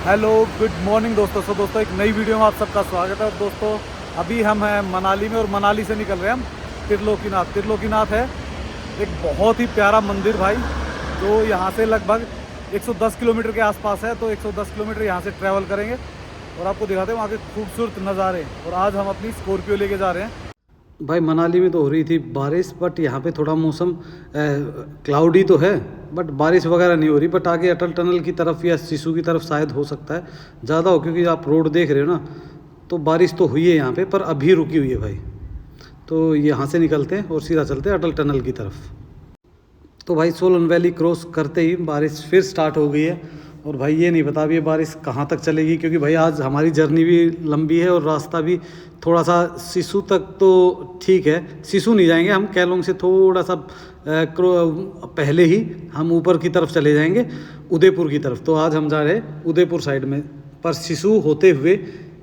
Hello good morning दोस्तों। दोस्तों एक नई वीडियो में आप सबका स्वागत है। और दोस्तों अभी हम हैं मनाली में और मनाली से निकल रहे हैं हम त्रिलोकीनाथ। त्रिलोकीनाथ है एक बहुत ही प्यारा मंदिर भाई, जो यहाँ से लगभग 110 किलोमीटर के आसपास है। तो 110 किलोमीटर यहाँ से ट्रैवल करेंगे और आपको दिखाते हैं वहाँ के खूबसूरत नज़ारे। और आज हम अपनी स्कॉर्पियो लेके जा रहे हैं। भाई मनाली में तो हो रही थी बारिश, बट यहाँ पे थोड़ा मौसम क्लाउडी तो है, बट बारिश वगैरह नहीं हो रही। बट आगे अटल टनल की तरफ या सिसु की तरफ शायद हो सकता है ज़्यादा हो, क्योंकि आप रोड देख रहे हो ना, तो बारिश तो हुई है यहाँ पे, पर अभी रुकी हुई है भाई। तो यहाँ से निकलते हैं और सीधा चलते हैं अटल टनल की तरफ। तो भाई सोलन वैली क्रॉस करते ही बारिश फिर स्टार्ट हो गई है। और भाई ये नहीं पता अभी ये बारिश कहाँ तक चलेगी, क्योंकि भाई आज हमारी जर्नी भी लंबी है और रास्ता भी थोड़ा सा सिसु तक तो ठीक है। सिसु नहीं जाएंगे हम, कैलोंग से थोड़ा सा पहले ही हम ऊपर की तरफ चले जाएंगे, उदयपुर की तरफ। तो आज हम जा रहे हैं उदयपुर साइड में, पर सिसु होते हुए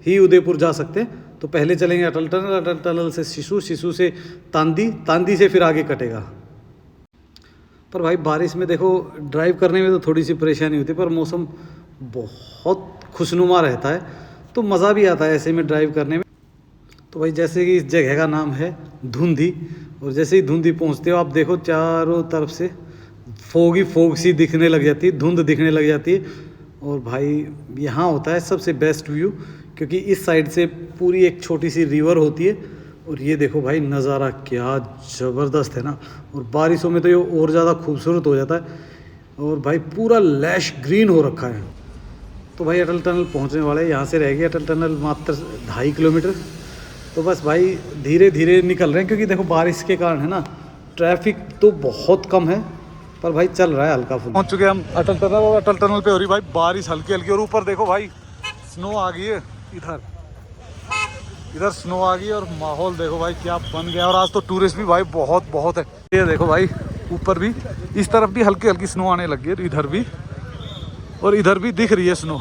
ही उदयपुर जा सकते हैं। तो पहले चलेंगे अटल टनल, अटल टनल से सिसु, सिसु से तांदी, तांदी से फिर आगे कटेगा। पर भाई बारिश में देखो ड्राइव करने में तो थोड़ी सी परेशानी होती है, पर मौसम बहुत खुशनुमा रहता है, तो मज़ा भी आता है ऐसे में ड्राइव करने में। तो भाई जैसे कि इस जगह का नाम है धुंधी, और जैसे ही धुंधी पहुंचते हो आप देखो चारों तरफ से फोग सी दिखने लग जाती है, धुंध दिखने लग जाती है। और भाई यहाँ होता है सबसे बेस्ट व्यू, क्योंकि इस साइड से पूरी एक छोटी सी रिवर होती है। और ये देखो भाई नज़ारा क्या ज़बरदस्त है ना, और बारिशों में तो ये और ज़्यादा खूबसूरत हो जाता है। और भाई पूरा लैश ग्रीन हो रखा है। तो भाई अटल टनल पहुंचने वाले हैं, यहाँ से रह गया अटल टनल मात्र 2.5 किलोमीटर। तो बस भाई धीरे धीरे निकल रहे हैं, क्योंकि देखो बारिश के कारण है ना, ट्रैफिक तो बहुत कम है, पर भाई चल रहा है हल्का फुल्का। पहुँच चुके हैं हम अटल टनल, और अटल टनल पे हो रही भाई बारिश हल्की हल्की। और ऊपर देखो भाई स्नो आ गई है, इधर स्नो आ गई। और माहौल देखो भाई क्या बन गया। और आज तो टूरिस्ट भी भाई बहुत है। ये देखो भाई ऊपर भी, इस तरफ भी हल्की हल्की स्नो आने लगी है, इधर भी, और इधर भी दिख रही है स्नो।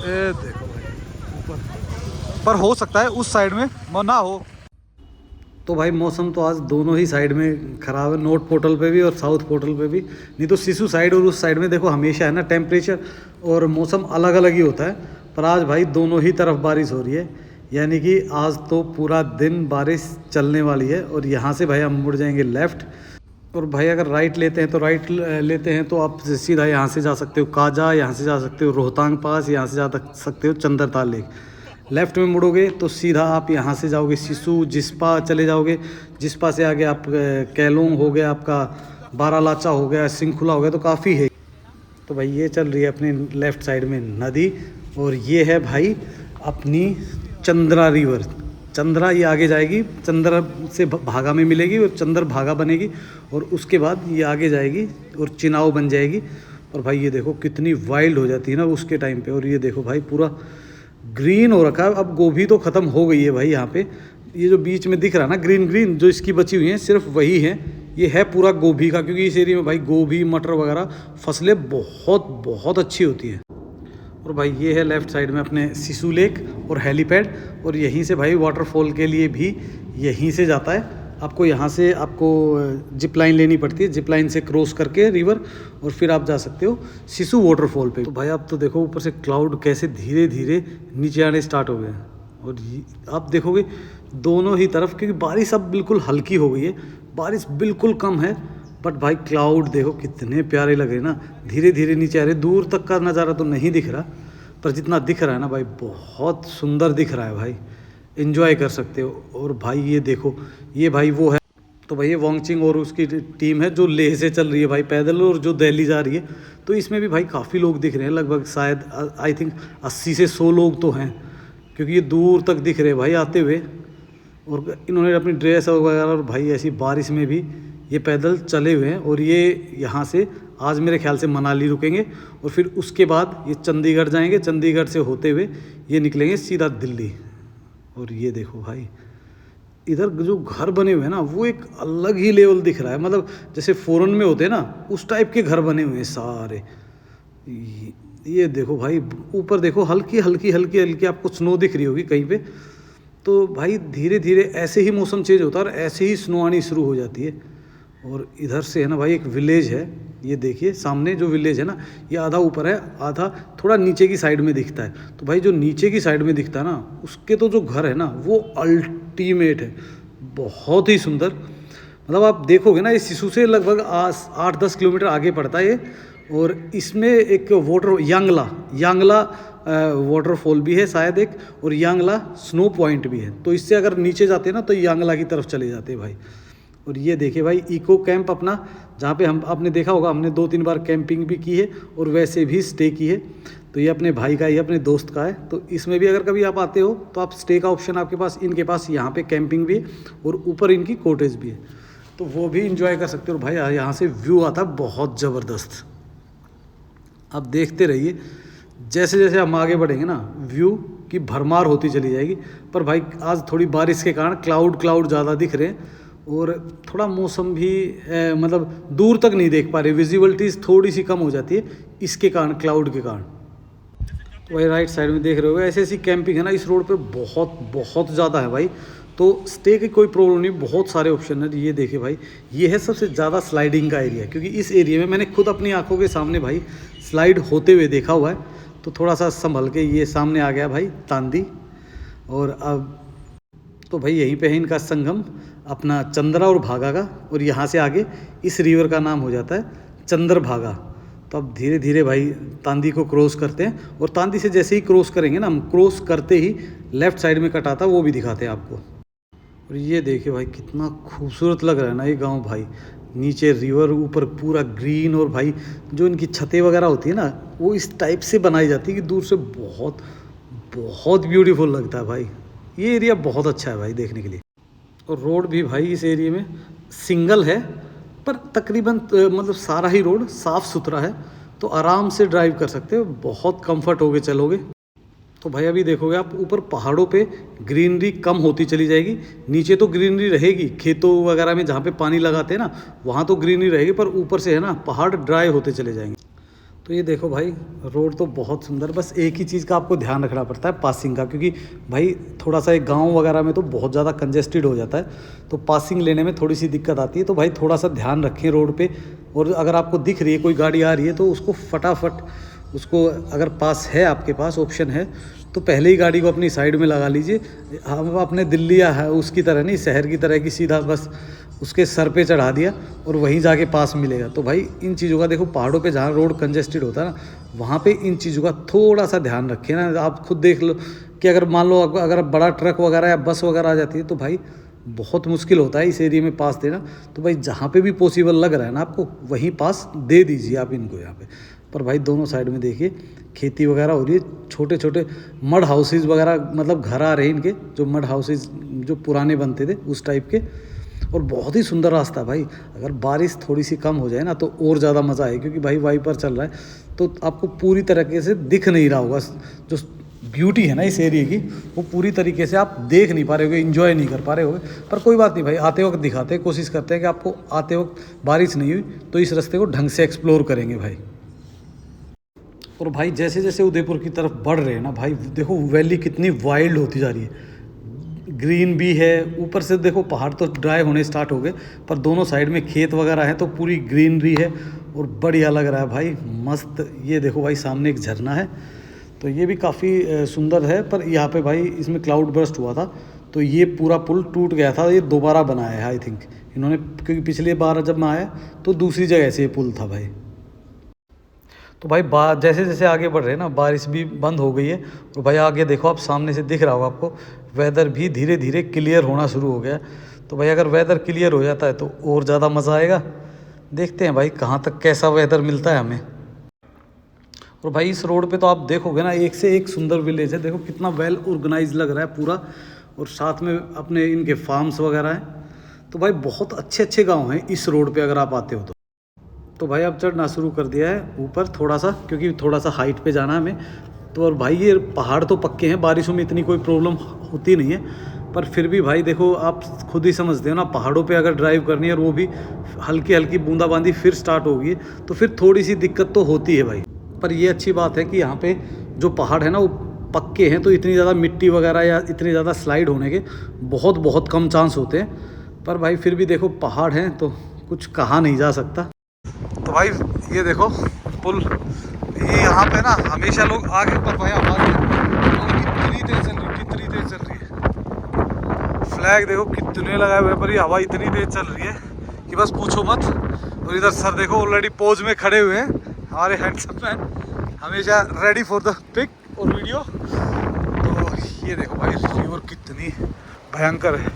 ये देखो भाई ऊपर, पर हो सकता है उस साइड में ना हो। तो भाई मौसम तो आज दोनों ही साइड में ख़राब है, नॉर्थ पोर्टल पे भी और साउथ पोर्टल पे भी। नहीं तो सिसु साइड और उस साइड में देखो हमेशा है ना टेम्परेचर और मौसम अलग अलग ही होता है, पर आज भाई दोनों ही तरफ बारिश हो रही है। यानी कि आज तो पूरा दिन बारिश चलने वाली है। और यहाँ से भाई हम मुड़ जाएंगे लेफ़्ट, और भाई अगर राइट लेते हैं तो राइट लेते हैं तो आप सीधा यहाँ से जा सकते हो काजा, यहाँ से जा सकते हो रोहतांग पास, यहाँ से जा सकते हो चंद्रताल लेक। लेफ़्ट में मुड़ोगे तो सीधा आप यहाँ से जाओगे सिसु, जिस्पा चले जाओगे, जिस्पा से आगे आप कैलोंग हो गया, आपका बारालाचा हो गया, सिंखुला हो गया, तो काफ़ी है। तो भाई ये चल रही है अपनी लेफ़्ट साइड में नदी, और ये है भाई अपनी चंद्रा रिवर। चंद्रा ये आगे जाएगी, चंद्र से भागा में मिलेगी और चंद्र भागा बनेगी, और उसके बाद ये आगे जाएगी और चिनाव बन जाएगी। और भाई ये देखो कितनी वाइल्ड हो जाती है ना उसके टाइम पे। और ये देखो भाई पूरा ग्रीन हो रखा है। अब गोभी तो ख़त्म हो गई है भाई यहाँ पे, ये जो बीच में दिख रहा है ना ग्रीन ग्रीन जो इसकी बची हुई है सिर्फ वही है, ये है पूरा गोभी का, क्योंकि इस एरिया में भाई गोभी मटर वगैरह फसलें बहुत अच्छी होती हैं। और भाई ये है लेफ़्ट साइड में अपने सिसु लेक और हेलीपैड, और यहीं से भाई वाटरफॉल के लिए भी यहीं से जाता है। आपको यहाँ से आपको जिप लाइन लेनी पड़ती है, जिप लाइन से क्रॉस करके रिवर, और फिर आप जा सकते हो सिसु वाटरफॉल पे। तो भाई आप तो देखो ऊपर से क्लाउड कैसे धीरे धीरे नीचे आने स्टार्ट हो गए हैं। और आप देखोगे दोनों ही तरफ, क्योंकि बारिश अब बिल्कुल हल्की हो गई है, बारिश बिल्कुल कम है, बट भाई क्लाउड देखो कितने प्यारे लग रहे ना, धीरे धीरे नीचे आ रहे। दूर तक का नज़ारा तो नहीं दिख रहा, पर जितना दिख रहा है ना भाई बहुत सुंदर दिख रहा है भाई, एंजॉय कर सकते हो। और भाई ये देखो, ये भाई वो है, तो भाई ये वांगचिंग और उसकी टीम है जो लेह से चल रही है भाई पैदल, और जो दिल्ली जा रही है। तो इसमें भी भाई काफ़ी लोग दिख रहे हैं, लगभग शायद आई थिंक 80 से 100 लोग तो हैं, क्योंकि ये दूर तक दिख रहे हैं भाई आते हुए। और इन्होंने अपनी ड्रेस वगैरह, और भाई ऐसी बारिश में भी ये पैदल चले हुए हैं। और ये यहाँ से आज मेरे ख्याल से मनाली रुकेंगे, और फिर उसके बाद ये चंडीगढ़ जाएंगे, चंडीगढ़ से होते हुए ये निकलेंगे सीधा दिल्ली। और ये देखो भाई इधर जो घर बने हुए हैं ना, वो एक अलग ही लेवल दिख रहा है, मतलब जैसे फॉरेन में होते हैं ना उस टाइप के घर बने हुए हैं सारे। ये देखो भाई ऊपर देखो हल्की हल्की आपको स्नो दिख रही होगी कहीं पे। तो भाई धीरे धीरे ऐसे ही मौसम चेंज होता है और ऐसे ही स्नो आनी शुरू हो जाती है। और इधर से है ना भाई एक विलेज है, ये देखिए सामने जो विलेज है ना, ये आधा ऊपर है आधा थोड़ा नीचे की साइड में दिखता है। तो भाई जो नीचे की साइड में दिखता है ना, उसके तो जो घर है ना वो अल्टीमेट है, बहुत ही सुंदर। मतलब आप देखोगे ना, ये सिसु से लगभग 8-10 किलोमीटर आगे पड़ता है ये। और इसमें एक यांगला वाटरफॉल भी है शायद एक, और यांगला स्नो पॉइंट भी है। तो इससे अगर नीचे जाते हैं ना तो यांगला की तरफ चले जाते हैं भाई। और ये देखिए भाई इको कैंप अपना, जहाँ पे हम आपने देखा होगा हमने 2-3 बार कैंपिंग भी की है और वैसे भी स्टे की है। तो ये अपने भाई का है, ये अपने दोस्त का है। तो इसमें भी अगर कभी आप आते हो तो आप स्टे का ऑप्शन आपके पास, इनके पास यहाँ पे कैंपिंग भी है और ऊपर इनकी कॉटेज भी है, तो वो भी इंजॉय कर सकते हो। और भाई यहाँ से व्यू आता है बहुत ज़बरदस्त, आप देखते रहिए। जैसे जैसे हम आगे बढ़ेंगे ना, व्यू की भरमार होती चली जाएगी। पर भाई आज थोड़ी बारिश के कारण क्लाउड ज़्यादा दिख रहे हैं और थोड़ा मौसम भी मतलब दूर तक नहीं देख पा रहे, विजिबिलिटीज़ थोड़ी सी कम हो जाती है इसके कारण, क्लाउड के कारण। तो भाई राइट साइड में देख रहे हो ऐसी ऐसी कैंपिंग है ना इस रोड पे बहुत ज़्यादा है भाई। तो स्टे की कोई प्रॉब्लम नहीं, बहुत सारे ऑप्शन है। ये देखिए भाई, ये है सबसे ज़्यादा स्लाइडिंग का एरिया, क्योंकि इस एरिया में मैंने खुद अपनी आंखों के सामने भाई स्लाइड होते हुए देखा हुआ है। तो थोड़ा सा संभल के, ये सामने आ गया भाई तांदी। और अब तो भाई यहीं पे है इनका संगम अपना चंद्रा और भागा का, और यहाँ से आगे इस रिवर का नाम हो जाता है चंद्रभागा। तो अब धीरे धीरे भाई तांदी को क्रॉस करते हैं, और तांदी से जैसे ही क्रॉस करेंगे ना हम, क्रॉस करते ही लेफ्ट साइड में कटाता वो भी दिखाते हैं आपको। और ये देखिए भाई कितना खूबसूरत लग रहा है ना ये गांव भाई, नीचे रिवर, ऊपर पूरा ग्रीन। और भाई जो इनकी छतें वगैरह होती है ना, वो इस टाइप से बनाई जाती है कि दूर से बहुत बहुत ब्यूटीफुल लगता है भाई। ये एरिया बहुत अच्छा है भाई देखने के लिए। और रोड भी भाई इस एरिया में सिंगल है, पर तकरीबन मतलब सारा ही रोड साफ़ सुथरा है, तो आराम से ड्राइव कर सकते हो, बहुत कंफर्ट होके चलोगे। तो भाई अभी देखोगे आप ऊपर पहाड़ों पे ग्रीनरी कम होती चली जाएगी, नीचे तो ग्रीनरी रहेगी, खेतों वगैरह में जहाँ पे पानी लगाते हैं ना वहाँ तो ग्रीनरी रहेगी, पर ऊपर से है ना पहाड़ ड्राई होते चले जाएंगे। तो ये देखो भाई रोड तो बहुत सुंदर, बस एक ही चीज़ का आपको ध्यान रखना पड़ता है पासिंग का, क्योंकि भाई थोड़ा सा एक गांव वगैरह में तो बहुत ज़्यादा कंजेस्टेड हो जाता है, तो पासिंग लेने में थोड़ी सी दिक्कत आती है। तो भाई थोड़ा सा ध्यान रखें रोड पे, और अगर आपको दिख रही है कोई गाड़ी आ रही है तो उसको फटाफट, उसको अगर पास है आपके पास ऑप्शन है तो पहले ही गाड़ी को अपनी साइड में लगा लीजिए। हम अपने दिल्ली या है उसकी तरह नहीं, शहर की तरह की सीधा बस उसके सर पे चढ़ा दिया और वहीं जाके पास मिलेगा। तो भाई इन चीज़ों का देखो, पहाड़ों पे जहाँ रोड कंजेस्टेड होता है ना, वहाँ पे इन चीज़ों का थोड़ा सा ध्यान रखें ना। आप खुद देख लो कि अगर मान लो अगर बड़ा ट्रक वगैरह या बस वगैरह आ जाती है तो भाई बहुत मुश्किल होता है इस एरिया में पास देना। तो भाई जहाँ पे भी पॉसिबल लग रहा है ना आपको, वहीं पास दे दीजिए आप इनको यहाँ पे। पर भाई दोनों साइड में देखिए खेती वगैरह हो रही है, छोटे छोटे मड हाउसेज वगैरह, मतलब घर आ रहे हैं इनके, जो मड हाउसेज जो पुराने बनते थे उस टाइप के। और बहुत ही सुंदर रास्ता है भाई। अगर बारिश थोड़ी सी कम हो जाए ना तो और ज़्यादा मज़ा आए, क्योंकि भाई वाइपर चल रहा है तो आपको पूरी तरीके से दिख नहीं रहा होगा, जो ब्यूटी है ना इस एरिया की वो पूरी तरीके से आप देख नहीं पा रहे होगे, इन्जॉय नहीं कर पा रहे होगे। पर कोई बात नहीं भाई, आते वक्त दिखाते हैं, कोशिश करते हैं कि आपको आते वक्त बारिश नहीं हुई तो इस रास्ते को ढंग से एक्सप्लोर करेंगे भाई। और भाई जैसे जैसे उदयपुर की तरफ बढ़ रहे हैं ना भाई, देखो वैली कितनी वाइल्ड होती जा रही है, ग्रीन भी है, ऊपर से देखो पहाड़ तो ड्राई होने स्टार्ट हो गए, पर दोनों साइड में खेत वगैरह है तो पूरी ग्रीनरी है और बढ़िया लग रहा है भाई, मस्त। ये देखो भाई सामने एक झरना है, तो ये भी काफ़ी सुंदर है। पर यहाँ पे भाई इसमें क्लाउड बर्स्ट हुआ था तो ये पूरा पुल टूट गया था, ये दोबारा बनाया है आई थिंक इन्होंने, क्योंकि पिछली बार जब मैं आया तो दूसरी जगह से ये पुल था भाई। तो भाई जैसे जैसे आगे बढ़ रहे हैं ना, बारिश भी बंद हो गई है। और भाई आगे देखो आप, सामने से दिख रहा होगा आपको, वेदर भी धीरे धीरे क्लियर होना शुरू हो गया। तो भाई अगर वेदर क्लियर हो जाता है तो और ज़्यादा मज़ा आएगा। देखते हैं भाई कहाँ तक कैसा वेदर मिलता है हमें। और भाई इस रोड पे तो आप देखोगे ना, एक से एक सुंदर विलेज है, देखो कितना वेल ऑर्गेनाइज लग रहा है पूरा, और साथ में अपने इनके फार्म्स वगैरह हैं। तो भाई बहुत अच्छे अच्छे गाँव हैं इस रोड पर अगर आप आते हो तो भाई अब चढ़ना शुरू कर दिया है ऊपर थोड़ा सा, क्योंकि थोड़ा सा हाइट पे जाना है हमें। तो और भाई ये पहाड़ तो पक्के हैं, बारिशों में इतनी कोई प्रॉब्लम होती नहीं है, पर फिर भी भाई देखो आप खुद ही समझते हो ना, पहाड़ों पे अगर ड्राइव करनी है और वो भी हल्की हल्की बूंदाबांदी फिर स्टार्ट होगी तो फिर थोड़ी सी दिक्कत तो होती है भाई। पर ये अच्छी बात है कि यहाँ पे जो पहाड़ है ना वो पक्के हैं, तो इतनी ज़्यादा मिट्टी वगैरह या इतनी ज़्यादा स्लाइड होने के बहुत बहुत कम चांस होते हैं। पर भाई फिर भी देखो पहाड़ हैं तो कुछ कहा नहीं जा सकता। तो भाई ये देखो पुल, ये यहाँ पे ना हमेशा लोग आगे पर भाई आवाज़ कितनी तेज चल रही है, कितनी तेज चल रही है। फ्लैग देखो कितने लगाए हुए पर ये हवा इतनी तेज चल रही है कि बस पूछो मत। और इधर सर देखो ऑलरेडी पोज में खड़े हुए हैं, हमारे हैंडसम मैन हमेशा रेडी फॉर द पिक और वीडियो। तो ये देखो भाई रिवर कितनी भयंकर है,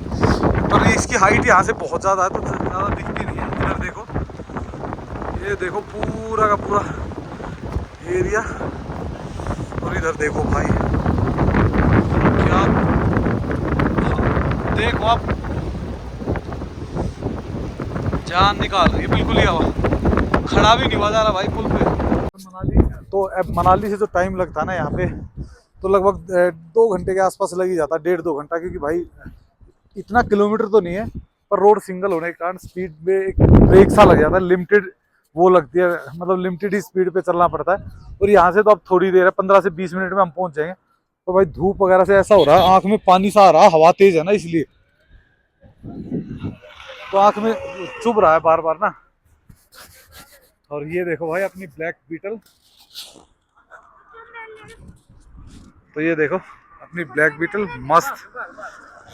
पर इसकी हाइट यहाँ से बहुत ज़्यादा है तो ज़्यादा दिखती नहीं है। इधर देखो, ये देखो पूरा का पूरा एरिया, और इधर देखो भाई क्या, देखो आप जान निकाल रही है बिल्कुल ही हवा, खड़ा भी नहीं हुआ जा रहा भाई पुल पे। मनाली तो अब मनाली से जो टाइम लगता है ना यहाँ पे, तो लगभग 2 घंटे के आसपास लग ही जाता है, 1.5-2 घंटा, क्योंकि भाई इतना किलोमीटर तो नहीं है, पर रोड सिंगल होने के कारण स्पीड में एक ब्रेक सा लग जाता है, लिमिटेड वो लगती है, मतलब लिमिटेड ही स्पीड पे चलना पड़ता है। और यहाँ से तो अब थोड़ी देर है, 15 से 20 मिनट में हम पहुंच जाएंगे। तो भाई धूप वगैरह से ऐसा हो रहा है, आंख में पानी सा आ रहा है, हवा तेज है ना इसलिए, तो आंख में चुभ रहा है बार बार ना। और ये देखो भाई अपनी ब्लैक बीटल, तो ये देखो अपनी ब्लैक बीटल मस्त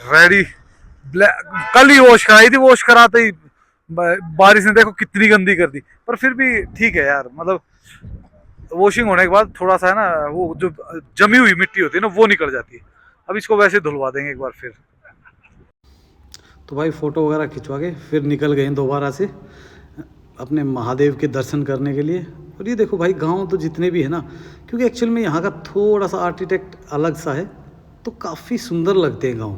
रेडी, कल ही वॉश कराई थी, वॉश कराते ही बारिश ने देखो कितनी गंदी कर दी, पर फिर भी ठीक है यार, मतलब वॉशिंग होने के बाद थोड़ा सा है ना वो जो जमी हुई मिट्टी होती है ना वो निकल जाती है। अब इसको वैसे धुलवा देंगे एक बार फिर। तो भाई फ़ोटो वगैरह खिंचवा के फिर निकल गए दोबारा से अपने महादेव के दर्शन करने के लिए। और ये देखो भाई गांव तो जितने भी है ना, क्योंकि एक्चुअल में यहाँ का थोड़ा सा आर्किटेक्ट अलग सा है, तो काफ़ी सुंदर लगते हैं गांव,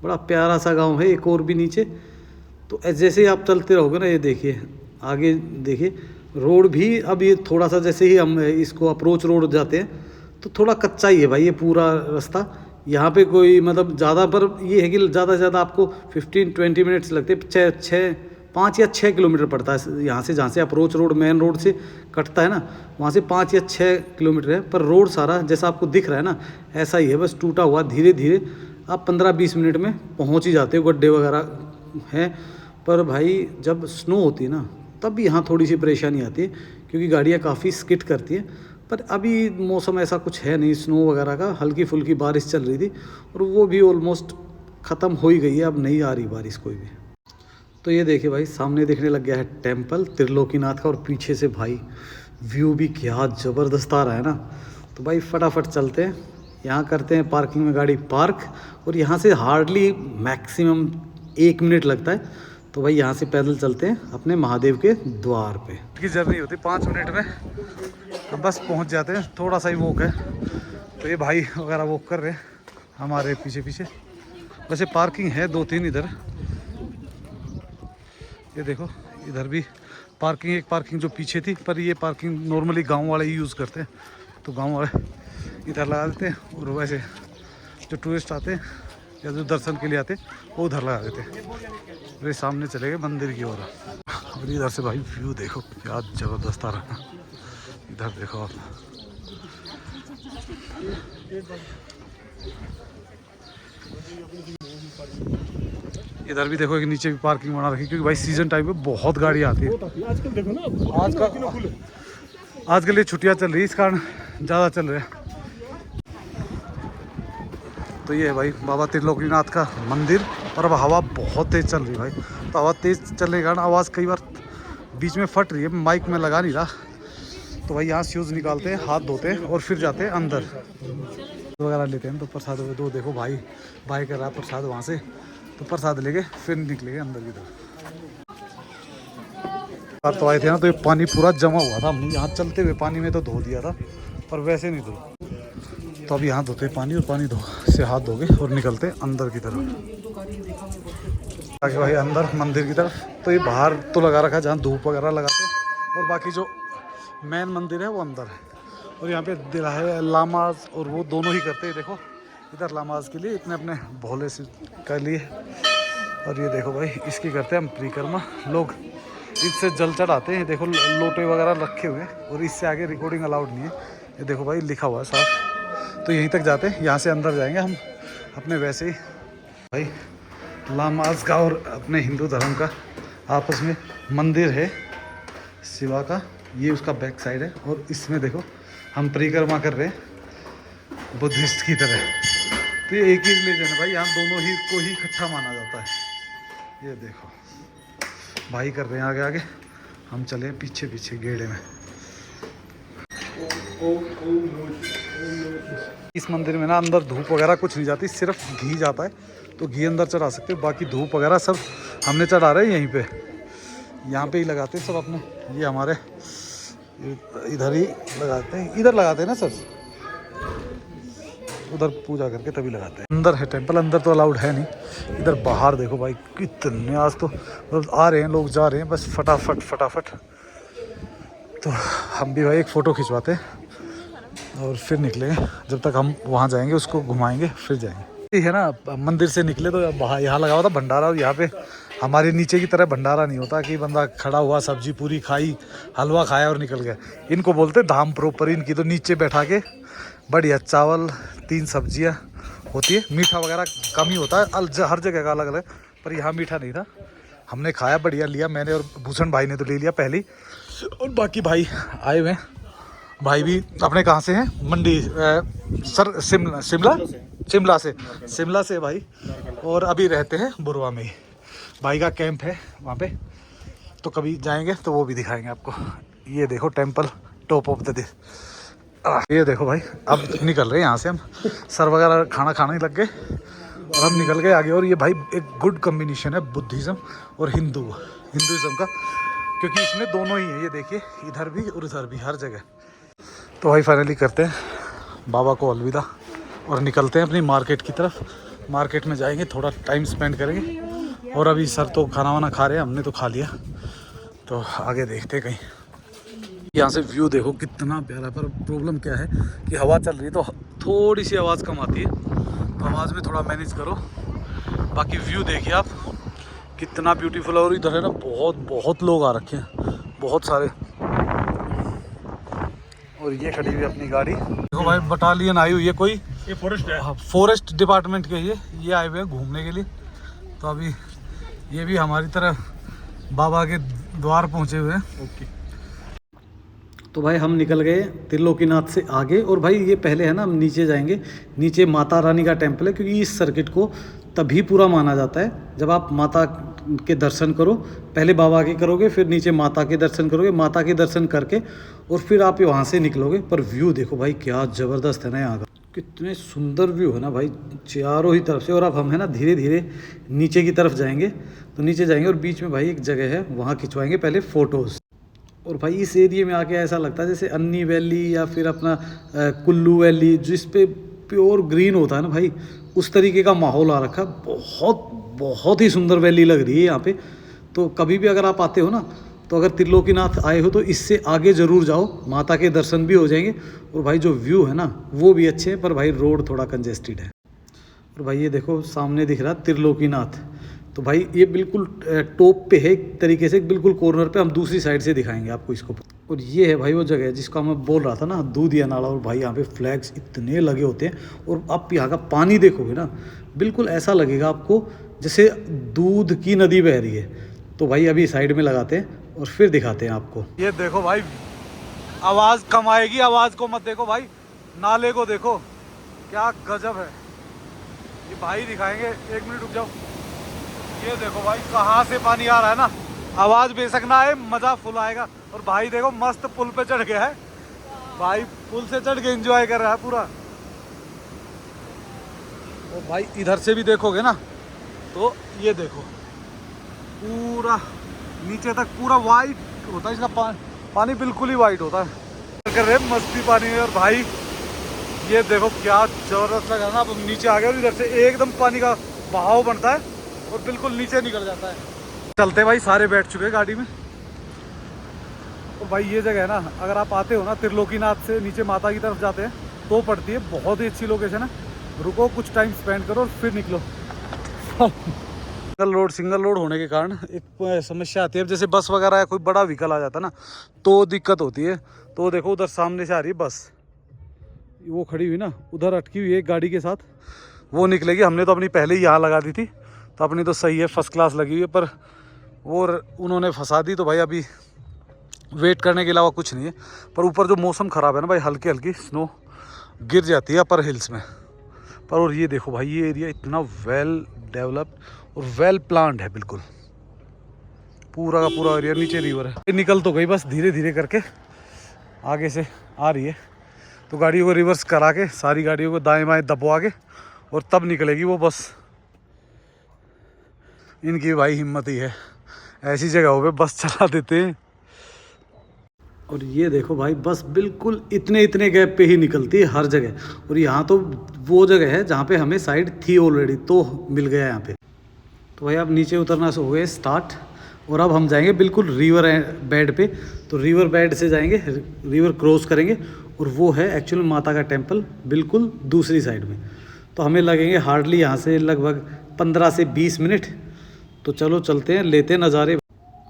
बड़ा प्यारा सा गांव है। एक और भी नीचे, तो जैसे ही आप चलते रहोगे ना, ये देखिए आगे देखिए रोड भी, अब ये थोड़ा सा जैसे ही हम इसको अप्रोच रोड जाते हैं तो थोड़ा कच्चा ही है भाई ये पूरा रास्ता। यहाँ पे कोई मतलब ज़्यादा, पर ये है कि ज़्यादा से ज़्यादा आपको 15-20 मिनट्स लगते हैं, 5 या 6 किलोमीटर पड़ता है यहाँ से, जहाँ से अप्रोच रोड मेन रोड से कटता है ना, वहाँ से 5 या 6 किलोमीटर है। पर रोड सारा जैसा आपको दिख रहा है ना ऐसा ही है, बस टूटा हुआ, धीरे धीरे आप 15-20 मिनट में पहुँच ही जाते हो। गड्ढे वगैरह हैं, पर भाई जब स्नो होती है ना तब भी यहाँ थोड़ी सी परेशानी आती है, क्योंकि गाड़ियाँ काफ़ी स्किड करती हैं। पर अभी मौसम ऐसा कुछ है नहीं स्नो वगैरह का, हल्की फुल्की बारिश चल रही थी और वो भी ऑलमोस्ट ख़त्म हो ही गई है, अब नहीं आ रही बारिश कोई भी। तो ये देखिए भाई सामने देखने लग गया है टेम्पल त्रिलोकीनाथ का, और पीछे से भाई व्यू भी क्या ज़बरदस्त आ रहा है ना। तो भाई फटाफट चलते हैं, यहाँ करते हैं पार्किंग में गाड़ी पार्क, और यहाँ से हार्डली मैक्सिमम 1 मिनट लगता है। तो भाई यहाँ से पैदल चलते हैं अपने महादेव के द्वार पे। की जर्नी होती 5 मिनट में, तो बस पहुँच जाते हैं, थोड़ा सा ही वॉक है। तो ये भाई वगैरह वॉक कर रहे हैं हमारे पीछे पीछे। वैसे पार्किंग है 2-3 इधर, ये देखो इधर भी पार्किंग, एक पार्किंग जो पीछे थी, पर ये पार्किंग नॉर्मली गांव वाले ही यूज़ करते हैं, तो गांव वाले इधर लगा देते हैं, और वैसे जो टूरिस्ट आते हैं या जो दर्शन के लिए आते हैं वो उधर लगा देते हैं। और ये सामने चले गए मंदिर की ओर, और इधर से भाई व्यू देखो क्या ज़बरदस्त आ रहा है। इधर देखो आप, इधर भी देखो, एक नीचे भी पार्किंग बना रखी, क्योंकि भाई सीजन टाइम में बहुत गाड़ी आती है। आजकल देखो ना, आजकल ये छुट्टियां चल रही है, इस कारण ज़्यादा चल रहे हैं। तो ये है भाई बाबा त्रिलोकीनाथ का मंदिर, और अब हवा बहुत तेज़ चल रही है भाई, तो हवा तेज़ चलने के कारण आवाज़ कई बार बीच में फट रही है, माइक में लगा नहीं रहा। तो भाई यहाँ शूज़ निकालते हैं, हाथ धोते हैं और फिर जाते हैं अंदर वगैरह लेते हैं। तो प्रसाद दो देखो भाई बाय कर रहा है प्रसाद वहाँ से, तो प्रसाद लेके फिर निकलेंगे अंदर की तरफ। तो आए थे ना, तो ये पानी पूरा जमा हुआ था, हमने यहाँ चलते हुए पानी में तो धो दिया था, पर वैसे नहीं धो। तो अब यहाँ धोते पानी, और पानी धो से हाथ धोगे और निकलते अंदर की तरफ, आगे भाई अंदर मंदिर की तरफ। तो ये बाहर तो लगा रखा है जहाँ धूप वगैरह लगाते हैं, और बाकी जो मेन मंदिर है वो अंदर है। और यहाँ पे दिला है लामाज, और वो दोनों ही करते हैं। देखो इधर लामाज के लिए इतने अपने भोले से कर लिए, और ये देखो भाई इसकी करते हैं हम परिक्रमा, लोग इससे जल चढ़ाते हैं। देखो लोटे वगैरह रखे हुए हैं, और इससे आगे रिकॉर्डिंग अलाउड नहीं है। ये देखो भाई लिखा हुआ है साफ। तो यहीं तक जाते हैं, यहाँ से अंदर जाएंगे हम अपने वैसे ही भाई लामाज का और अपने हिंदू धर्म का आपस में मंदिर है शिवा का, ये उसका बैक साइड है। और इसमें देखो हम परिक्रमा कर रहे हैं बुद्धिस्ट की तरह। तो ये एक ही रिलीजन है भाई, यहाँ दोनों ही को ही इकट्ठा माना जाता है। ये देखो भाई कर रहे हैं आगे आगे, हम चले पीछे पीछे गेड़े में। इस मंदिर में ना अंदर धूप वगैरह कुछ नहीं जाती, सिर्फ घी जाता है। तो घी अंदर चढ़ा सकते हो, बाकी धूप वगैरह सब हमने चढ़ा रहे हैं यहीं पे, यहाँ पे ही लगाते हैं सब अपने। ये हमारे इधर ही लगाते हैं, इधर लगाते हैं ना सर, उधर पूजा करके तभी लगाते हैं। अंदर है टेंपल, अंदर तो अलाउड है नहीं। इधर बाहर देखो भाई कितने, आज तो आ रहे हैं लोग, जा रहे हैं बस फटाफट फटाफट। तो हम भी भाई एक फ़ोटो खिंचवाते हैं और फिर निकलेंगे। जब तक हम वहाँ जाएंगे उसको घुमाएंगे फिर जाएंगे। ये है ना, मंदिर से निकले तो यहाँ लगा हुआ था भंडारा, और यहाँ पे हमारे नीचे की तरह भंडारा नहीं होता कि बंदा खड़ा हुआ सब्जी पूरी खाई हलवा खाया और निकल गया। इनको बोलते धाम प्रॉपर। इनकी तो नीचे बैठा के बढ़िया चावल 3 सब्जियाँ होती है, मीठा वगैरह कम ही होता है, हर जगह का अलग अलग, पर यहाँ मीठा नहीं था। हमने खाया बढ़िया लिया, मैंने और भूषण भाई ने तो ले लिया पहले ही, और बाकी भाई आए हुए हैं। भाई भी अपने कहाँ से हैं? मंडी सर शिमला से भाई, और अभी रहते हैं बुरवा में ही। भाई का कैंप है वहाँ पे, तो कभी जाएंगे तो वो भी दिखाएंगे आपको। ये देखो temple top of the day. ये देखो भाई अब निकल रहे हैं यहाँ से हम, सर वगैरह खाना खाने लग गए और हम निकल गए आगे। और ये भाई एक गुड कम्बिनेशन है बुद्धिज़्म और हिंदुज़्म का, क्योंकि इसमें दोनों ही है। ये देखिए इधर भी और इधर भी, हर जगह। तो भाई फाइनली करते हैं बाबा को अलविदा और निकलते हैं अपनी मार्केट की तरफ। मार्केट में जाएंगे, थोड़ा टाइम स्पेंड करेंगे। और अभी सर तो खाना वाना खा रहे हैं, हमने तो खा लिया, तो आगे देखते हैं कहीं। यहाँ से व्यू देखो कितना प्यारा, पर प्रॉब्लम क्या है कि हवा चल रही है तो थोड़ी सी आवाज़ कम आती है, तो आवाज़ में थोड़ा मैनेज करो। बाकी व्यू देखिए आप कितना ब्यूटीफुल है। और इधर है ना बहुत लोग आ रखे हैं, बहुत सारे। और ये खड़ी हुई अपनी गाड़ी देखो भाई, बटालियन आई हुई है कोई, ये फॉरेस्ट है। हाँ, फॉरेस्ट डिपार्टमेंट के ये आए हुए हैं घूमने के लिए। तो अभी ये भी हमारी तरह बाबा के द्वार पहुंचे हुए हैं। ओके। तो भाई हम निकल गए त्रिलोकीनाथ से आगे। और भाई ये पहले है ना, हम नीचे जाएंगे। नीचे माता रानी का टेम्पल है, क्योंकि इस सर्किट को तभी पूरा माना जाता है जब आप माता के दर्शन करो। पहले बाबा के करोगे, फिर नीचे माता के दर्शन करोगे, माता के दर्शन करके और फिर आप वहाँ से निकलोगे। पर व्यू देखो भाई क्या ज़बरदस्त है ना यहाँ का, कितने सुंदर व्यू है ना भाई चारों ही तरफ से। और अब हम है ना धीरे धीरे नीचे की तरफ जाएंगे। तो नीचे जाएंगे और बीच में भाई एक जगह है, वहाँ खिंचवाएंगे पहले फ़ोटोज़। और भाई इस एरिया में आके ऐसा लगता है जैसे अन्नी वैली या फिर अपना कुल्लू वैली, जिस पे प्योर ग्रीन होता है ना भाई, उस तरीके का माहौल आ रखा है। बहुत ही सुंदर वैली लग रही है यहाँ पे। तो कभी भी अगर आप आते हो ना, तो अगर त्रिलोकीनाथ आए हो तो इससे आगे ज़रूर जाओ, माता के दर्शन भी हो जाएंगे। और भाई जो व्यू है ना वो भी अच्छे हैं, पर भाई रोड थोड़ा कंजेस्टेड है। और भाई ये देखो सामने दिख रहा है त्रिलोकीनाथ। तो भाई ये बिल्कुल टॉप पे है एक तरीके से, बिल्कुल कॉर्नर पे। हम दूसरी साइड से दिखाएंगे आपको इसको। और ये है भाई वो जगह जिसका मैं बोल रहा था ना, दूधिया नाला। और भाई यहाँ पे फ्लैग्स इतने लगे होते हैं। और आप यहाँ का पानी देखोगे ना, बिल्कुल ऐसा लगेगा आपको जैसे दूध की नदी बह रही है। तो भाई अभी साइड में लगाते हैं और फिर दिखाते हैं आपको। ये देखो भाई आवाज़ कम आएगी, आवाज़ को मत देखो भाई, नाले को देखो क्या गजब है। ये भाई दिखाएंगे, 1 मिनट रुक जाओ। ये देखो भाई कहाँ से पानी आ रहा है ना, आवाज़ बेशक ना आए, मज़ा फुल आएगा। और भाई देखो मस्त पुल पे चढ़ गया है भाई, पुल से चढ़ के एंजॉय कर रहा है पूरा। और भाई इधर से भी देखोगे ना, तो ये देखो पूरा नीचे तक पूरा वाइट होता है इसका पानी बिल्कुल ही वाइट होता है। कर रहे मस्ती पानी में। और भाई ये देखो क्या जबरदस्त लगा ना। अब नीचे आ गए और इधर से एकदम पानी का बहाव बनता है और बिल्कुल नीचे निकल जाता है। चलते भाई सारे बैठ चुके हैं गाड़ी में। तो भाई ये जगह है ना, अगर आप आते हो ना त्रिलोकीनाथ से नीचे माता की तरफ जाते हैं तो पड़ती है, बहुत ही अच्छी लोकेशन है। रुको कुछ टाइम स्पेंड करो और फिर निकलो। सिंगल रोड होने के कारण एक समस्या आती है, जैसे बस वगैरह या कोई बड़ा व्हीकल आ जाता है ना तो दिक्कत होती है। तो देखो उधर सामने से आ रही है बस, वो खड़ी हुई ना उधर अटकी हुई है एक गाड़ी के साथ, वो निकलेगी। हमने तो अपनी पहले ही यहाँ लगा दी थी, तो अपनी तो सही है, फर्स्ट क्लास लगी हुई है। पर और उन्होंने फंसा दी, तो भाई अभी वेट करने के अलावा कुछ नहीं है। पर ऊपर जो मौसम ख़राब है ना भाई, हल्की हल्की स्नो गिर जाती है अपर हिल्स में। पर और ये देखो भाई, ये एरिया इतना वेल डेवलप्ड और वेल प्लान्ड है, बिल्कुल पूरा का पूरा एरिया। नीचे रिवर है, निकल तो गई, बस धीरे धीरे करके आगे से आ रही है। तो गाड़ियों को रिवर्स करा के, सारी गाड़ियों को दाएं बाएं दबवा के और तब निकलेगी वो बस। इनकी भाई हिम्मत ही है, ऐसी जगहों पे बस चला देते हैं। और ये देखो भाई, बस बिल्कुल इतने इतने गैप पे ही निकलती है हर जगह। और यहाँ तो वो जगह है जहाँ पे हमें साइड थी ऑलरेडी, तो मिल गया यहाँ पे। तो भाई अब नीचे उतरना से हो गए स्टार्ट, और अब हम जाएंगे बिल्कुल रिवर बेड पे। तो रिवर बेड से जाएंगे, रिवर क्रॉस करेंगे, और वो है एक्चुअल माता का टेम्पल बिल्कुल दूसरी साइड में। तो हमें लगेंगे हार्डली यहाँ से लगभग 15 से 20 मिनट। तो चलो चलते हैं, लेते हैं नज़ारे।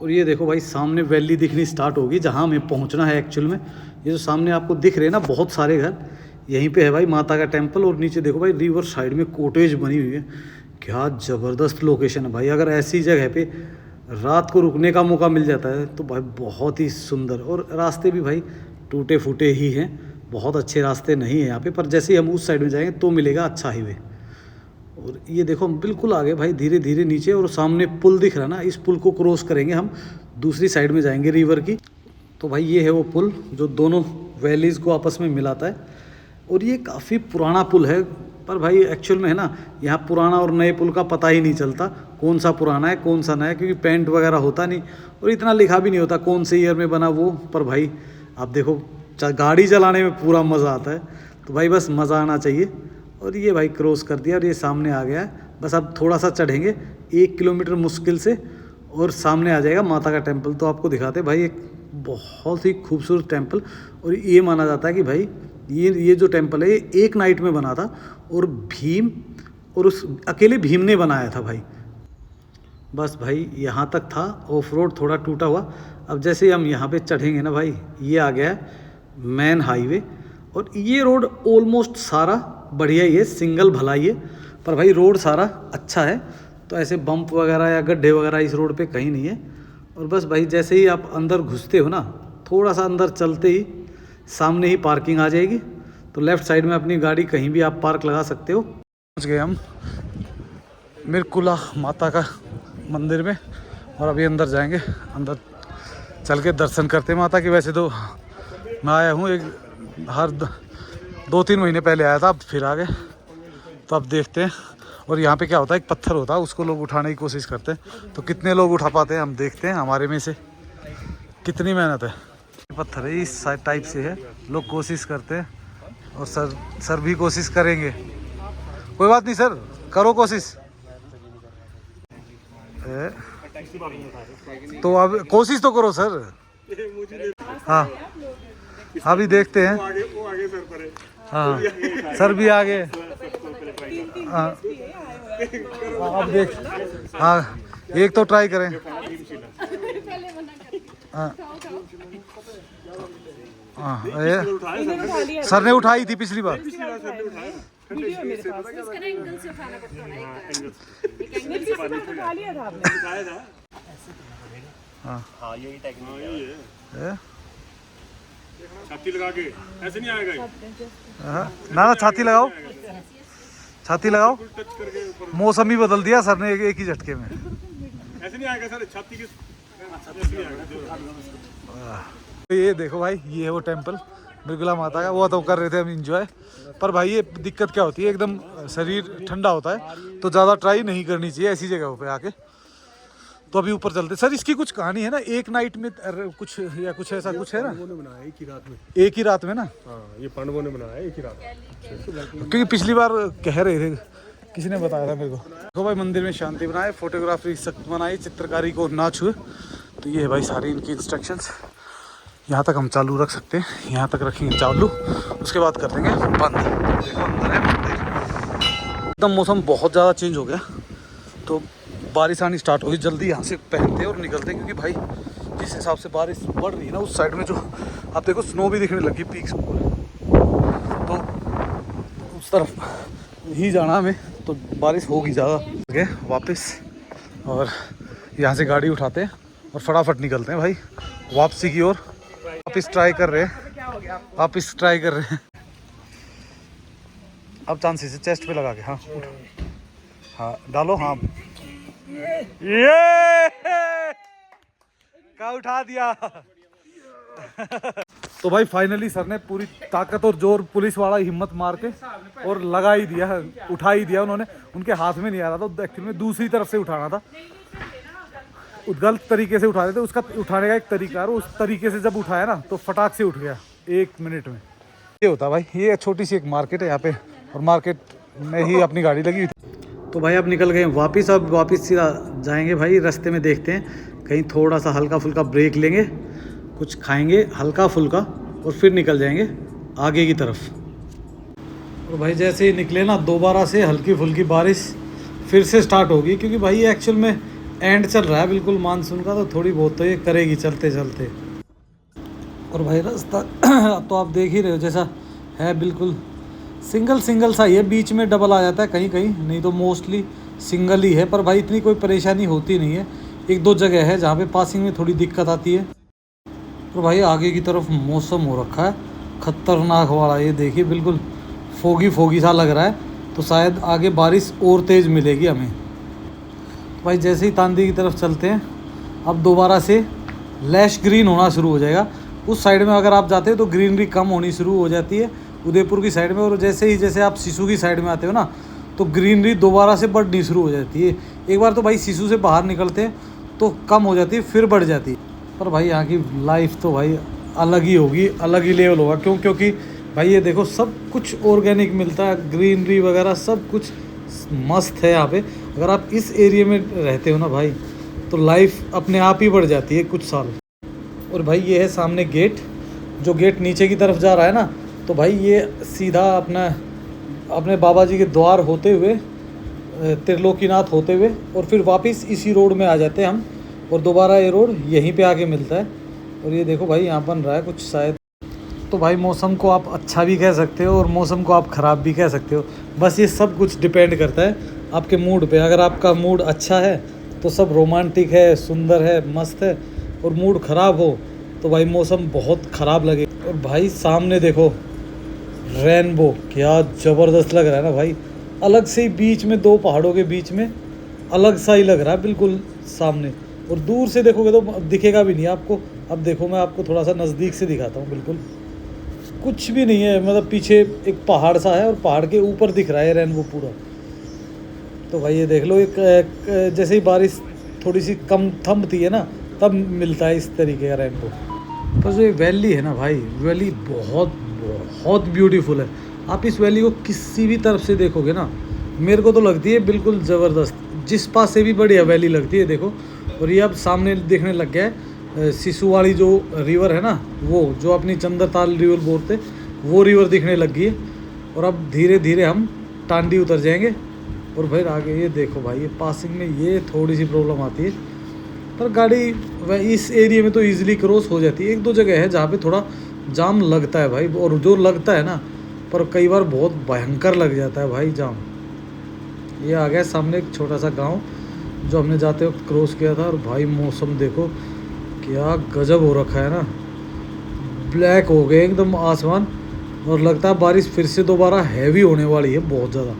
और ये देखो भाई, सामने वैली दिखनी स्टार्ट होगी जहाँ हमें पहुँचना है एक्चुअल में। ये जो सामने आपको दिख रहे हैं ना बहुत सारे घर, यहीं पे है भाई माता का टेम्पल। और नीचे देखो भाई, रिवर साइड में कॉटेज बनी हुई है। क्या ज़बरदस्त लोकेशन है भाई। अगर ऐसी जगह पे रात को रुकने का मौका मिल जाता है तो भाई बहुत ही सुंदर। और रास्ते भी भाई टूटे फूटे ही हैं, बहुत अच्छे रास्ते नहीं है यहाँ पे। पर जैसे ही हम उस साइड में जाएंगे तो मिलेगा अच्छा हाईवे। और ये देखो हम बिल्कुल आगे भाई धीरे धीरे नीचे, और सामने पुल दिख रहा है ना, इस पुल को क्रॉस करेंगे हम, दूसरी साइड में जाएंगे रिवर की। तो भाई ये है वो पुल जो दोनों वैलीज़ को आपस में मिलाता है। और ये काफ़ी पुराना पुल है, पर भाई एक्चुअल में है ना, यहाँ पुराना और नए पुल का पता ही नहीं चलता कौन सा पुराना है कौन सा नया, क्योंकि पेंट वगैरह होता नहीं और इतना लिखा भी नहीं होता कौन से ईयर में बना वो। पर भाई आप देखो, गाड़ी चलाने में पूरा मज़ा आता है। तो भाई बस मज़ा आना चाहिए। और ये भाई क्रॉस कर दिया और ये सामने आ गया है। बस अब थोड़ा सा चढ़ेंगे 1 किलोमीटर मुश्किल से, और सामने आ जाएगा माता का टेम्पल। तो आपको दिखाते हैं भाई, एक बहुत ही खूबसूरत टेम्पल। और ये माना जाता है कि भाई ये जो टेम्पल है ये एक नाइट में बना था, और भीम और उस अकेले भीम ने बनाया था भाई। बस भाई यहाँ तक था, ऑफ रोड थोड़ा टूटा हुआ। अब जैसे ही हम यहाँ पे चढ़ेंगे ना भाई, ये आ गया है मेन हाईवे। और ये रोड ऑलमोस्ट सारा बढ़िया ही है, सिंगल भलाई है। पर भाई रोड सारा अच्छा है, तो ऐसे बम्प वगैरह या गड्ढे वगैरह इस रोड पे कहीं नहीं है। और बस भाई जैसे ही आप अंदर घुसते हो ना, थोड़ा सा अंदर चलते ही सामने ही पार्किंग आ जाएगी। तो लेफ़्ट साइड में अपनी गाड़ी कहीं भी आप पार्क लगा सकते हो। पहुँच गए हम मिरकुला माता का मंदिर में, और अभी अंदर जाएंगे। अंदर चल के दर्शन करते हैं माता की। वैसे तो मैं आया हूँ हर 2-3 महीने पहले आया था, अब फिर आ गए। तो अब देखते हैं। और यहाँ पे क्या होता है, एक पत्थर होता है, उसको लोग उठाने की कोशिश करते हैं। तो कितने लोग उठा पाते हैं हम देखते हैं, हमारे में से कितनी मेहनत है। पत्थर है इस टाइप से है, लोग कोशिश करते हैं, और सर भी कोशिश करेंगे। कोई बात नहीं सर, करो कोशिश। तो अब कोशिश तो करो सर। हाँ अभी देखते हैं। हाँ सर भी आगे। हाँ अब देख, हाँ एक तो ट्राई करें। हाँ सर ने उठाई थी पिछली बार। हाँ यही टेक्निक है। छाती लगा के ऐसे नहीं आएगा। ना छाती लगाओ, छाती लगाओ। मौसम ही बदल दिया सर ने एक ही झटके में। ऐसे नहीं आएगा सर, छाती की। ये देखो भाई, ये है वो टेम्पल मिरकुला माता का। वो तो कर रहे थे हम इंजॉय। पर भाई ये दिक्कत क्या होती है, एकदम शरीर ठंडा होता है, तो ज़्यादा ट्राई नहीं करनी चाहिए ऐसी जगहों पे आके। तो अभी ऊपर चलते। सर इसकी कुछ कहानी है ना, एक नाइट में कुछ या कुछ ऐसा कुछ है ना? पांडवों ने बनाया एक ही रात में। एक ही रात में ना? हाँ ये पांडवों ने बनाया एक ही रात में। क्योंकि पिछली बार कह रहे थे, किसी ने बताया था मेरे को। देखो भाई मंदिर में शांति बनाए, फोटोग्राफी सख्त बनाई, चित्रकारी को ना छुए। तो ये है भाई सारी इनकी इंस्ट्रक्शंस। यहाँ तक हम चालू रख सकते हैं, यहाँ तक रखेंगे चालू, उसके बाद कर देंगे बंद। देखो अंदर है मंदिर। एकदम मौसम बहुत ज़्यादा चेंज हो गया, तो बारिश आनी स्टार्ट होगी। जल्दी यहाँ से पहनते और निकलते हैं, क्योंकि भाई जिस हिसाब से बारिश बढ़ रही है ना, उस साइड में जो आप देखो स्नो भी दिखने लगी पीक्स ऊपर, तो उस तरफ ही जाना हमें। तो बारिश होगी ज़्यादा। गए वापस, और यहाँ से गाड़ी उठाते हैं और फटाफट निकलते हैं भाई वापसी की ओर। वापस ट्राई कर रहे हैं, वापस ट्राई कर रहे हैं। अब चांसी से चेस्ट पे लगा के, हाँ उठ, हाँ डालो, हाँ ये का उठा दिया। तो भाई फाइनली सर ने पूरी ताकत और जोर, पुलिस वाला हिम्मत मार के और लगा ही दिया, उठा ही दिया उन्होंने। उनके हाथ में नहीं आ रहा था, एक्चुअली में दूसरी तरफ से उठाना था, गलत तरीके से उठा रहे थे। उसका उठाने का एक तरीका है, उस तरीके से जब उठाया ना तो फटाक से उठ गया 1 मिनट में। ये होता भाई, ये छोटी सी एक मार्केट है यहाँ पे, और मार्केट में ही अपनी गाड़ी लगी हुई थी। तो भाई अब निकल गए वापस। अब वापस सीधा जाएंगे भाई, रास्ते में देखते हैं कहीं थोड़ा सा हल्का फुल्का ब्रेक लेंगे, कुछ खाएंगे हल्का फुल्का, और फिर निकल जाएंगे आगे की तरफ। और भाई जैसे ही निकले ना, दोबारा से हल्की फुल्की बारिश फिर से स्टार्ट होगी, क्योंकि भाई एक्चुअल में एंड चल रहा है बिल्कुल मानसून का, तो थोड़ी बहुत तो ये करेगी चलते चलते। और भाई रास्ता तो आप देख ही रहे हो जैसा है, बिल्कुल सिंगल सा ही है, बीच में डबल आ जाता है कहीं कहीं, नहीं तो मोस्टली सिंगल ही है। पर भाई इतनी कोई परेशानी होती नहीं है, 1-2 जगह है जहाँ पे पासिंग में थोड़ी दिक्कत आती है। और भाई आगे की तरफ मौसम हो रखा है खतरनाक वाला, ये देखिए बिल्कुल फोगी सा लग रहा है, तो शायद आगे बारिश और तेज़ मिलेगी हमें। तो भाई जैसे ही तांदी की तरफ चलते हैं, अब दोबारा से लैश ग्रीन होना शुरू हो जाएगा। उस साइड में अगर आप जाते हो तो ग्रीनरी कम होनी शुरू हो जाती है उदयपुर की साइड में, और जैसे आप सिसु की साइड में आते हो ना, तो ग्रीनरी दोबारा से बढ़नी शुरू हो जाती है। एक बार तो भाई सिसु से बाहर निकलते हैं तो कम हो जाती है, फिर बढ़ जाती है। पर भाई यहाँ की लाइफ तो भाई अलग ही होगी, अलग ही लेवल होगा। क्योंकि भाई ये देखो सब कुछ ऑर्गेनिक मिलता है, ग्रीनरी वगैरह सब कुछ मस्त है यहाँ पे। अगर आप इस एरिया में रहते हो ना भाई, तो लाइफ अपने आप ही बढ़ जाती है कुछ साल। और भाई ये है सामने गेट, जो गेट नीचे की तरफ जा रहा है ना, तो भाई ये सीधा अपने बाबा जी के द्वार होते हुए, त्रिलोकीनाथ होते हुए, और फिर वापस इसी रोड में आ जाते हैं हम, और दोबारा ये रोड यहीं पे आके मिलता है। और ये देखो भाई यहाँ बन रहा है कुछ शायद। तो भाई मौसम को आप अच्छा भी कह सकते हो और मौसम को आप ख़राब भी कह सकते हो, बस ये सब कुछ डिपेंड करता है आपके मूड पे। अगर आपका मूड अच्छा है तो सब रोमांटिक है, सुंदर है, मस्त है, और मूड ख़राब हो तो भाई मौसम बहुत ख़राब लगे। और भाई सामने देखो रेनबो, क्या ज़बरदस्त लग रहा है ना भाई, अलग से ही बीच में 2 पहाड़ों के बीच में अलग सा ही लग रहा है बिल्कुल सामने। और दूर से देखोगे तो दिखेगा भी नहीं आपको। अब देखो मैं आपको थोड़ा सा नज़दीक से दिखाता हूँ, बिल्कुल कुछ भी नहीं है, मतलब पीछे एक पहाड़ सा है और पहाड़ के ऊपर दिख रहा है रेनबो पूरा। तो भाई ये देख लो, एक जैसे ही बारिश थोड़ी सी कम थमती है ना, तब मिलता है इस तरीके का रेनबो। तो जो ये वैली है ना भाई, वैली बहुत बहुत ब्यूटीफुल है। आप इस वैली को किसी भी तरफ से देखोगे ना, मेरे को तो लगती है बिल्कुल ज़बरदस्त, जिस पास से भी बढ़िया वैली लगती है। देखो, और ये अब सामने दिखने लग गया है सिसु वाली जो रिवर है ना, वो जो अपनी चंद्रताल रिवर बोलते, वो रिवर दिखने लग गई है। और अब धीरे धीरे हम टांडी उतर जाएंगे। और भाई आगे ये देखो भाई, ये पासिंग में ये थोड़ी सी प्रॉब्लम आती है, पर गाड़ी इस एरिया में तो इजीली क्रॉस हो जाती है। 1-2 जगह है जहाँ पे थोड़ा जाम लगता है भाई, और जो लगता है ना, पर कई बार बहुत भयंकर लग जाता है भाई जाम। ये आ गया सामने एक छोटा सा गांव जो हमने जाते वक्त क्रॉस किया था। और भाई मौसम देखो क्या गजब हो रखा है ना, ब्लैक हो गए एकदम आसमान, और लगता है बारिश फिर से दोबारा हैवी होने वाली है बहुत ज़्यादा,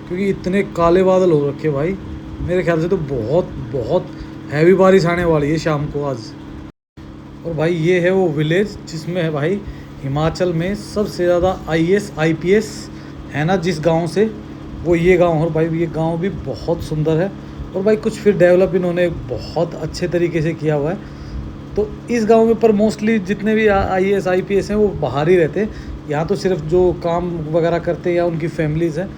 क्योंकि इतने काले बादल हो रखे भाई। मेरे ख्याल से तो बहुत बहुत हैवी बारिश आने वाली है शाम को आज। और भाई ये है वो विलेज जिसमें है भाई हिमाचल में सबसे ज़्यादा IAS IPS है ना, जिस गांव से, वो ये गांव। और भाई ये गांव भी बहुत सुंदर है, और भाई कुछ फिर डेवलप इन्होंने बहुत अच्छे तरीके से किया हुआ है। तो इस गांव में पर मोस्टली जितने भी IAS IPS हैं वो बाहर ही रहते हैं। यहाँ तो सिर्फ जो काम वगैरह करते हैं या उनकी फैमिलीज़ हैं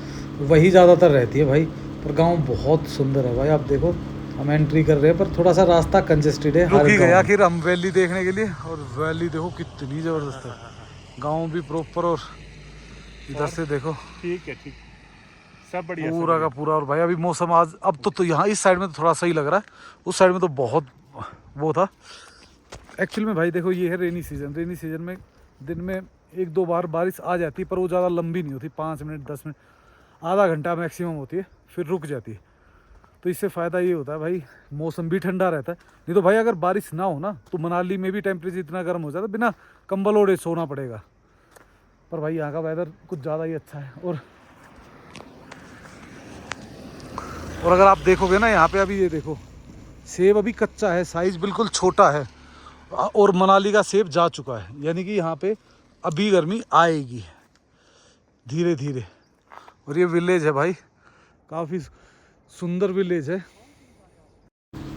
वही ज़्यादातर रहती है भाई। पर गांव बहुत सुंदर है भाई। आप देखो हम एंट्री कर रहे हैं, पर थोड़ा सा रास्ता कंजेस्टेड है। रुक ही गए आखिर हम वैली देखने के लिए, और वैली देखो कितनी ज़बरदस्त है, गाँव भी प्रॉपर, और इधर से देखो ठीक है, ठीक सब बढ़िया, पूरा का पूरा। और भाई अभी मौसम आज अब तो यहाँ इस साइड में तो थोड़ा सही लग रहा है, उस साइड में तो बहुत वो था एक्चुअल में भाई। देखो ये है रेनी सीजन, रेनी सीजन में दिन में 1-2 बार बारिश आ जाती है, पर वो ज़्यादा लंबी नहीं होती, 5 मिनट 10 मिनट, आधा घंटा मैक्सिमम होती है, फिर रुक जाती है। तो इससे फ़ायदा ये होता है भाई, मौसम भी ठंडा रहता है। नहीं तो भाई अगर बारिश ना हो ना तो मनाली में भी टेम्परेचर इतना गर्म हो जाता है, बिना कंबल ओढ़े सोना पड़ेगा। पर भाई यहाँ का वेदर कुछ ज़्यादा ही अच्छा है। और अगर आप देखोगे ना यहाँ पे, अभी ये देखो सेब अभी कच्चा है, साइज़ बिल्कुल छोटा है, और मनाली का सेब जा चुका है, यानी कि यहाँ पे अभी गर्मी आएगी धीरे धीरे। और ये विलेज है भाई, काफ़ी सुंदर विलेज है।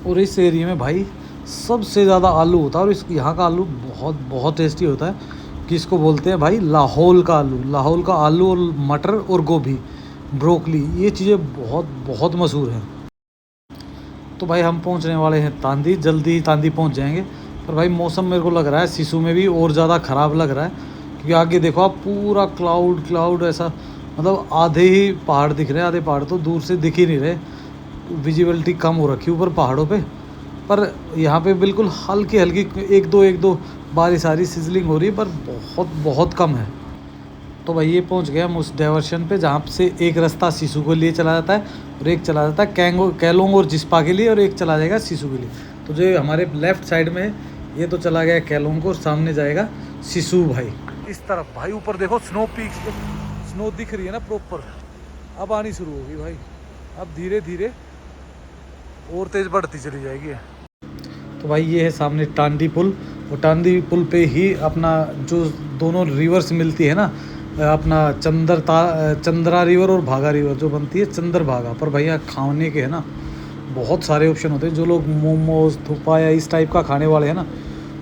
और इस एरिया में भाई सबसे ज़्यादा आलू होता है, और इस यहाँ का आलू बहुत बहुत टेस्टी होता है, कि इसको बोलते हैं भाई लाहौल का आलू। लाहौल का आलू और मटर और गोभी, ब्रोकली, ये चीज़ें बहुत बहुत मशहूर हैं। तो भाई हम पहुँचने वाले हैं तांदी, जल्दी ही तांदी पहुँच जाएंगे। पर भाई मौसम मेरे को लग रहा है सिसु में भी और ज़्यादा ख़राब लग रहा है, क्योंकि आगे देखो आप पूरा क्लाउड ऐसा, मतलब आधे ही पहाड़ दिख रहे हैं, आधे पहाड़ तो दूर से दिख ही नहीं रहे, विजिबिलिटी कम हो रखी ऊपर पहाड़ों पे। पर यहाँ पे बिल्कुल हल्की हल्की एक दो बारिश आ रही, सिजलिंग हो रही है, पर बहुत बहुत कम है। तो भाई ये पहुँच गए हम उस डाइवर्शन पे जहाँ से एक रास्ता सिसु के लिए चला जाता है और एक चला जाता है कैलोंग और जिस्पा के लिए, और एक चला जाएगा सिसु के लिए। तो जो हमारे लेफ़्ट साइड में ये तो चला गया कैलोंग को, और सामने जाएगा सिसु भाई। इस तरफ भाई ऊपर देखो स्नो पीक्स पे स्नो दिख रही है ना प्रॉपर, अब आनी शुरू होगी भाई, अब धीरे धीरे और तेज़ बढ़ती चली जाएगी। तो भाई ये है सामने टांडी पुल, और टांडी पुल पे ही अपना जो दोनों रिवर्स मिलती है ना, अपना चंद्रा रिवर और भागा रिवर जो बनती है चंद्र भागा। पर भैया खाने के है ना बहुत सारे ऑप्शन होते हैं, जो लोग मोमोज थुप्पा या इस टाइप का खाने वाले हैं ना,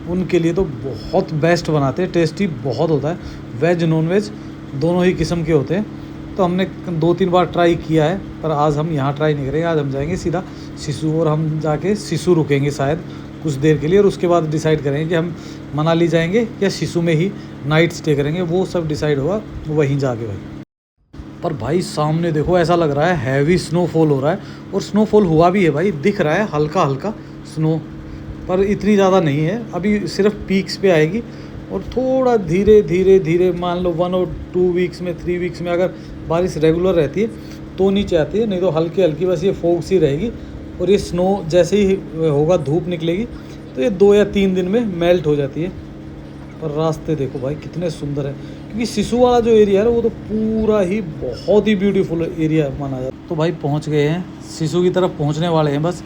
उनके लिए तो बहुत बेस्ट बनाते हैं, टेस्टी बहुत होता है। वेज नॉन वेज दोनों ही किस्म के होते हैं। तो हमने 2-3 बार ट्राई किया है, पर आज हम यहाँ ट्राई नहीं करेंगे, आज हम जाएंगे सीधा सिसु, और हम जाके सिसु रुकेंगे शायद कुछ देर के लिए, और उसके बाद डिसाइड करेंगे कि हम मनाली जाएंगे या सिसु में ही नाइट स्टे करेंगे, वो सब डिसाइड होगा वहीं जाके भाई। पर भाई सामने देखो ऐसा लग रहा है हैवी स्नोफॉल हो रहा है, और स्नोफॉल हुआ भी है भाई, दिख रहा है हल्का हल्का स्नो, पर इतनी ज़्यादा नहीं है, अभी सिर्फ पीक्स पे आएगी, और थोड़ा धीरे धीरे मान लो 1 और 2 वीक्स में 3 वीक्स में अगर बारिश रेगुलर रहती है तो नीचे आती है, नहीं तो हल्की हल्की बस ये फोग सी रहेगी। और ये स्नो जैसे ही होगा, धूप निकलेगी तो ये 2 या 3 दिन में मेल्ट हो जाती है। पर रास्ते देखो भाई कितने सुंदर है, क्योंकि सिसु वाला जो एरिया है वो तो पूरा ही बहुत ही ब्यूटीफुल एरिया माना जाता है। तो भाई पहुंच गए हैं, सिसु की तरफ पहुंचने वाले हैं बस।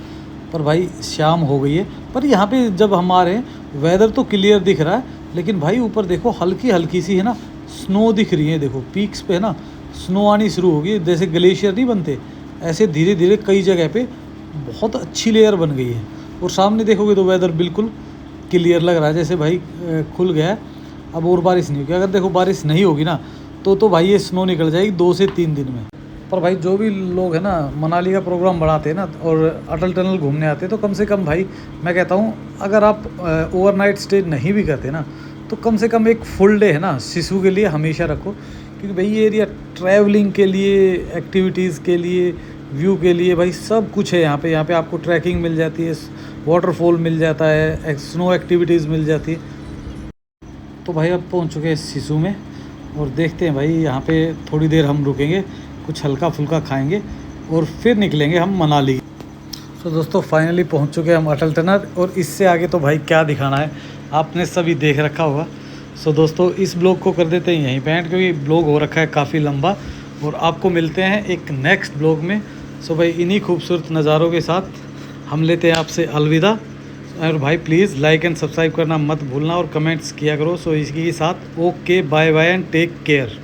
पर भाई शाम हो गई है, पर यहाँ पे जब हम आ रहे हैं वेदर तो क्लियर दिख रहा है, लेकिन भाई ऊपर देखो हल्की हल्की सी है ना स्नो दिख रही है। देखो पीक्स पे है ना स्नो आनी शुरू होगी, जैसे ग्लेशियर नहीं बनते ऐसे धीरे धीरे कई जगह पे बहुत अच्छी लेयर बन गई है। और सामने देखोगे तो वेदर बिल्कुल क्लियर लग रहा है, जैसे भाई खुल गया है, अब और बारिश नहीं होगी। अगर देखो बारिश नहीं होगी ना तो भाई ये स्नो निकल जाएगी 2 से 3 दिन में। पर भाई जो भी लोग हैं ना मनाली का प्रोग्राम बढ़ाते हैं ना और अटल टनल घूमने आते हैं, तो कम से कम भाई मैं कहता हूँ अगर आप ओवरनाइट स्टे नहीं भी करते ना, तो कम से कम एक फुल डे है ना सिसु के लिए हमेशा रखो, क्योंकि भाई ये एरिया ट्रैवलिंग के लिए, एक्टिविटीज़ के लिए, व्यू के लिए भाई सब कुछ है यहाँ पे। यहाँ पे आपको ट्रैकिंग मिल जाती है, वाटरफॉल मिल जाता है, स्नो एक्टिविटीज़ मिल जाती है। तो भाई अब पहुँच चुके हैं सिसु में, और देखते हैं भाई यहाँ पे थोड़ी देर हम रुकेंगे, कुछ हल्का फुल्का खाएंगे और फिर निकलेंगे हम मनाली। तो दोस्तों फाइनली पहुँच चुके हैं हम अटल टनल, और इससे आगे तो भाई क्या दिखाना है, आपने सभी देख रखा होगा। सो दोस्तों इस ब्लॉग को कर देते हैं यहीं पे एंड, क्योंकि ब्लॉग हो रखा है काफ़ी लंबा, और आपको मिलते हैं एक नेक्स्ट ब्लॉग में। सो भाई इन्हीं खूबसूरत नज़ारों के साथ हम लेते हैं आपसे अलविदा। और भाई प्लीज़ लाइक एंड सब्सक्राइब करना मत भूलना, और कमेंट्स किया करो। सो इसी के साथ okay, bye bye and take care.